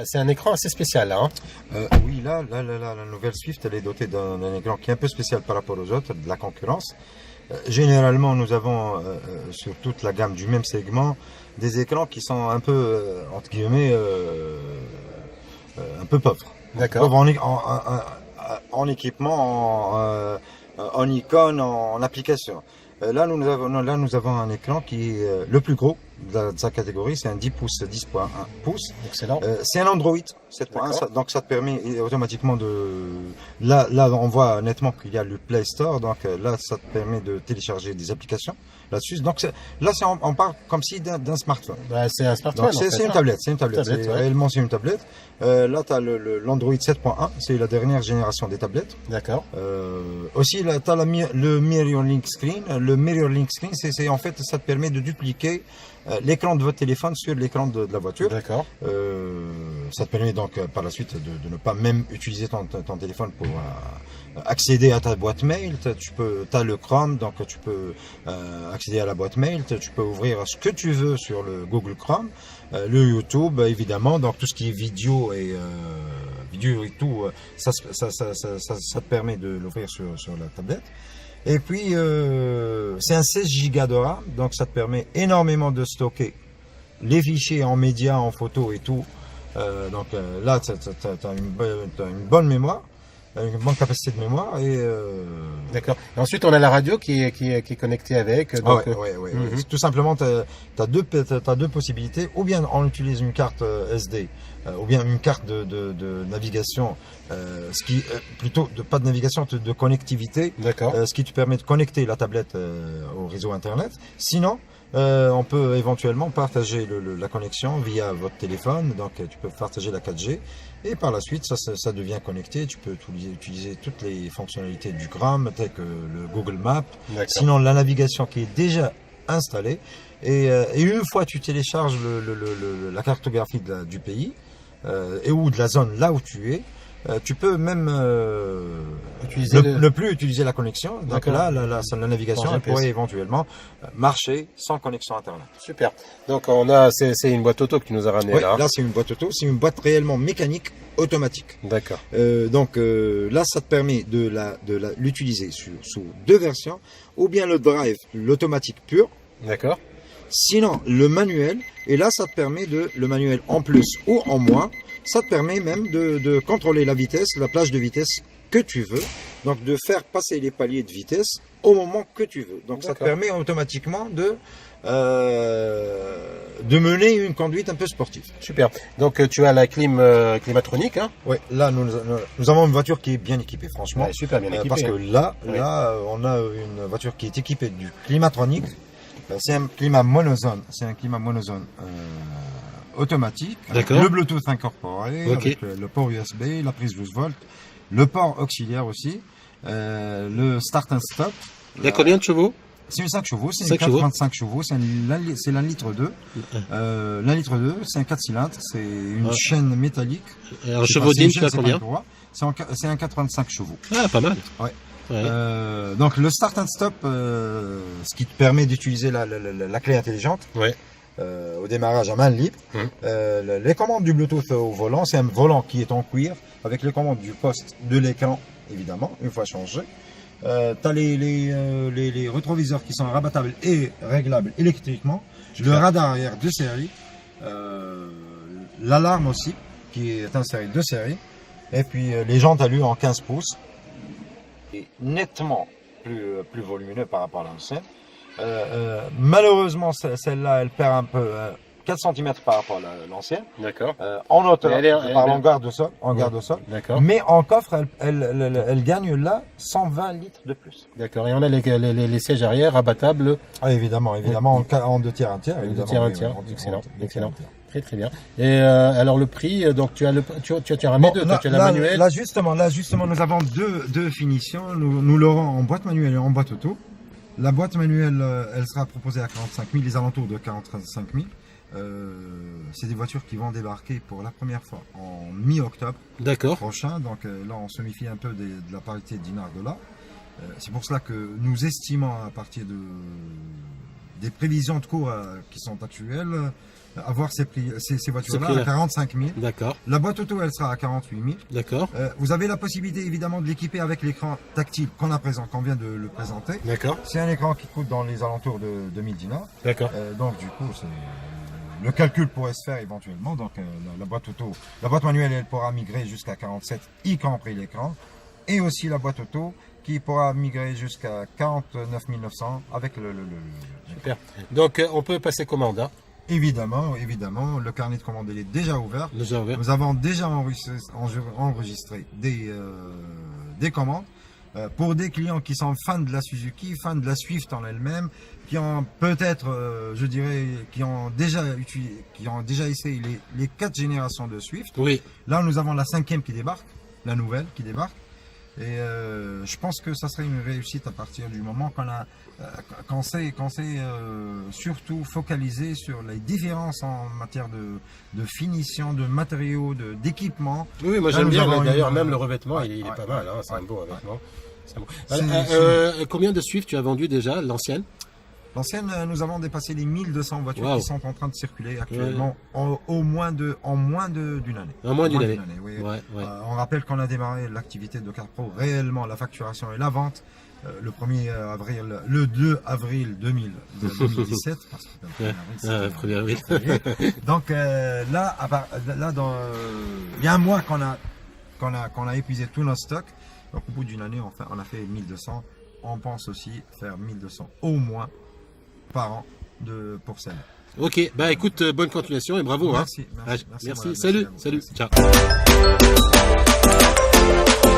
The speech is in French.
c'est un écran assez spécial, hein. Oui, la nouvelle Swift, elle est dotée d'un écran qui est un peu spécial par rapport aux autres, de la concurrence. Généralement, nous avons sur toute la gamme du même segment des écrans qui sont un peu, entre guillemets, un peu pauvres. D'accord. Pauvres en équipement, en icône, en application. Là, nous avons un écran qui est le plus gros de sa catégorie, c'est un 10 pouces, 10.1 pouces. Excellent. C'est un Android 7.1, donc ça te permet automatiquement de... Là, on voit nettement qu'il y a le Play Store, donc là, ça te permet de télécharger des applications là-dessus. Donc là, on parle comme si d'un smartphone. Bah, c'est un smartphone. Donc c'est une tablette, Ouais. réellement c'est une tablette. Là, tu as l'Android 7.1, c'est la dernière génération des tablettes. D'accord. Aussi, là, tu as le Mirror Link Screen. Le Mirror Link Screen, en fait, ça te permet de dupliquer l'écran de votre téléphone sur l'écran de la voiture. D'accord. Ça te permet donc par la suite de ne pas même utiliser ton téléphone pour accéder à ta boîte mail. Tu as le Chrome, donc tu peux accéder à la boîte mail. Tu peux ouvrir ce que tu veux sur le Google Chrome, le YouTube évidemment, donc tout ce qui est vidéo et tout, ça te permet de l'ouvrir sur la tablette. Et puis, c'est un 16 Go de RAM, donc ça te permet énormément de stocker les fichiers en médias, en photos et tout. Là, tu as une bonne mémoire, une bonne capacité de mémoire. D'accord. Et ensuite, on a la radio qui est connectée avec. Donc, Tout simplement, tu as deux possibilités. Ou bien on utilise une carte SD, ou bien une carte de navigation, pas de navigation, de connectivité. D'accord. Ce qui te permet de connecter la tablette au réseau Internet. Sinon, on peut éventuellement partager la connexion via votre téléphone. Donc, tu peux partager la 4G. Et par la suite, ça devient connecté. Tu peux utiliser toutes les fonctionnalités du Chrome, telles que le Google Maps. Sinon, la navigation qui est déjà installée. Et une fois que tu télécharges la cartographie du pays ou de la zone là où tu es, tu peux même ne plus utiliser la connexion. Donc là, la navigation elle pourrait éventuellement marcher sans connexion Internet. Super. Donc c'est une boîte auto que tu nous as ramené là. Là, c'est une boîte auto, c'est une boîte réellement mécanique automatique. D'accord. Là, ça te permet de l'utiliser sous deux versions, ou bien le drive, l'automatique pur. D'accord. Sinon, le manuel, et là, ça te permet le manuel en plus ou en moins. Ça te permet même de contrôler la vitesse, la plage de vitesse que tu veux. Donc, de faire passer les paliers de vitesse au moment que tu veux. Donc, ça te permet automatiquement de mener une conduite un peu sportive. Super. Donc, tu as la climatronique, hein? Oui, là, nous avons une voiture qui est bien équipée, franchement. Ouais, super bien équipée. Parce que là, on a une voiture qui est équipée du climatronique. C'est un climat monozone. Automatique, avec le Bluetooth incorporé, avec le port USB, la prise 12 volts, le port auxiliaire aussi, le start and stop. Il y a combien de chevaux? C'est une 5 chevaux, c'est une 85 chevaux, c'est l'un litre 2. L'un litre 2, c'est un 4 cylindres, c'est une chaîne métallique. Un chevaux d'île, tu as combien? C'est un 85 chevaux. Ah, pas mal. Ouais. Ouais. Donc le start and stop, ce qui te permet d'utiliser la clé intelligente. Ouais. Au démarrage à main libre. Les commandes du Bluetooth au volant, c'est un volant qui est en cuir avec les commandes du poste de l'écran, évidemment, une fois changé. Tu as les rétroviseurs qui sont rabattables et réglables électriquement. Le radar arrière de série. L'alarme aussi, qui est insérée de série. Et puis les jantes alu en 15 pouces. Et nettement plus volumineux par rapport à l'ancienne. Malheureusement, celle-là, elle perd un peu 4 cm par rapport à l'ancienne. D'accord. En hauteur, par garde au sol, au sol. D'accord. Mais en coffre, elle gagne là 120 litres de plus. D'accord. Et on a les sièges arrière abattables. Ah, évidemment, en 2 tiers, 1 tiers. 2 tiers, 1 tiers. Excellent. Très très bien. Et alors le prix, donc tu as ramené deux, tu as la manuelle. Là justement, nous avons deux finitions. Nous l'aurons en boîte manuelle et en boîte auto. La boîte manuelle, elle sera proposée à 45 000, les alentours de 45 000. C'est des voitures qui vont débarquer pour la première fois en mi-octobre prochain. Donc là, on se méfie un peu de la parité dinar-dollar. C'est pour cela que nous estimons à partir des prévisions de cours qui sont actuelles, avoir ces voitures-là prix-là. à 45 000. D'accord, La boîte auto, elle sera à 48 000. d'accord, Vous avez la possibilité évidemment de l'équiper avec l'écran tactile qu'on vient de le présenter. d'accord, C'est un écran qui coûte dans les alentours de 2000 dinars. d'accord. Donc du coup, le calcul pourrait se faire éventuellement. Donc la boîte auto, la boîte manuelle, elle pourra migrer jusqu'à 47, y compris l'écran. Et aussi la boîte auto qui pourra migrer jusqu'à 49 900 avec le Super. Donc, on peut passer commande, hein. Évidemment, le carnet de commande il est déjà ouvert. Déjà ouvert. Nous avons déjà enregistré des commandes pour des clients qui sont fans de la Suzuki, fans de la Swift en elle-même, qui ont peut-être, je dirais, qui ont déjà essayé les 4 générations de Swift. Oui, Là, nous avons la 5e qui débarque, la nouvelle qui débarque. Et je pense que ça serait une réussite à partir du moment qu'on s'est surtout focalisé sur les différences en matière de finition, de matériaux, d'équipement. oui, moi Là, j'aime nous bien. avons D'ailleurs, une- même le revêtement, ouais, il est ouais, pas mal, hein. ouais, C'est un beau ouais. revêtement. C'est un beau. C'est- Combien de Swift tu as vendu déjà, l'ancienne? L'ancienne, nous avons dépassé les 1200 voitures Wow. qui sont en train de circuler actuellement en moins d'une année. En moins d'une année. Oui. Ouais, ouais. On rappelle qu'on a démarré l'activité de CarPro réellement, la facturation et la vente le 2 avril 2017. Parce que le 1er avril, c'était 1er avril. férié. Donc là, il y a un mois qu'on a épuisé tous nos stocks. Donc au bout d'une année, on a fait 1200. On pense aussi faire 1200 au moins par an pour celle-là. Ok, bah écoute, bonne continuation et bravo. Merci, hein. merci, Merci, merci, salut, à vous. salut, Merci. ciao.